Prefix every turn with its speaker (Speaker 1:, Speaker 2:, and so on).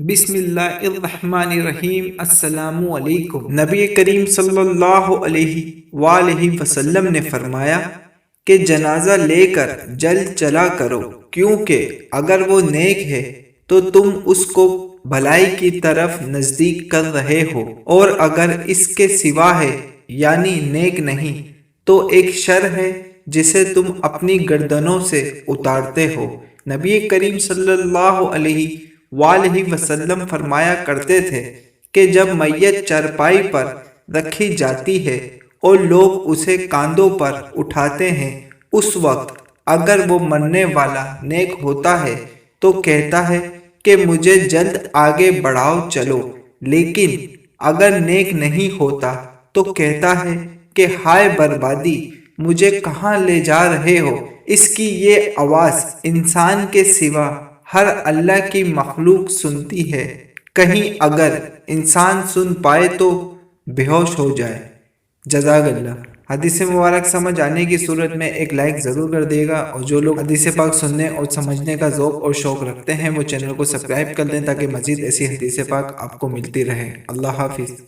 Speaker 1: بسم اللہ الرحمن الرحیم۔ السلام علیکم۔ نبی کریم صلی اللہ علیہ وآلہ وسلم نے فرمایا کہ جنازہ لے کر جلد چلا کرو، کیونکہ اگر وہ نیک ہے تو تم اس کو بھلائی کی طرف نزدیک کر رہے ہو، اور اگر اس کے سوا ہے یعنی نیک نہیں تو ایک شر ہے جسے تم اپنی گردنوں سے اتارتے ہو۔ نبی کریم صلی اللہ علیہ وآلہ وسلم فرمایا کرتے تھے کہ جب میت چارپائی پر رکھی جاتی ہے اور لوگ اسے کاندھوں پر اٹھاتے ہیں، اس وقت اگر وہ مرنے والا نیک ہوتا ہے تو کہتا ہے کہ مجھے جلد آگے بڑھاؤ چلو، لیکن اگر نیک نہیں ہوتا تو کہتا ہے کہ ہائے بربادی، مجھے کہاں لے جا رہے ہو۔ اس کی یہ آواز انسان کے سوا ہر اللہ کی مخلوق سنتی ہے، کہیں اگر انسان سن پائے تو بے ہوش ہو جائے۔ جزاک اللہ۔ حدیث مبارک سمجھ آنے کی صورت میں ایک لائک ضرور کر دے گا، اور جو لوگ حدیث پاک سننے اور سمجھنے کا ذوق اور شوق رکھتے ہیں وہ چینل کو سبسکرائب کر دیں تاکہ مزید ایسی حدیث پاک آپ کو ملتی رہے۔ اللہ حافظ۔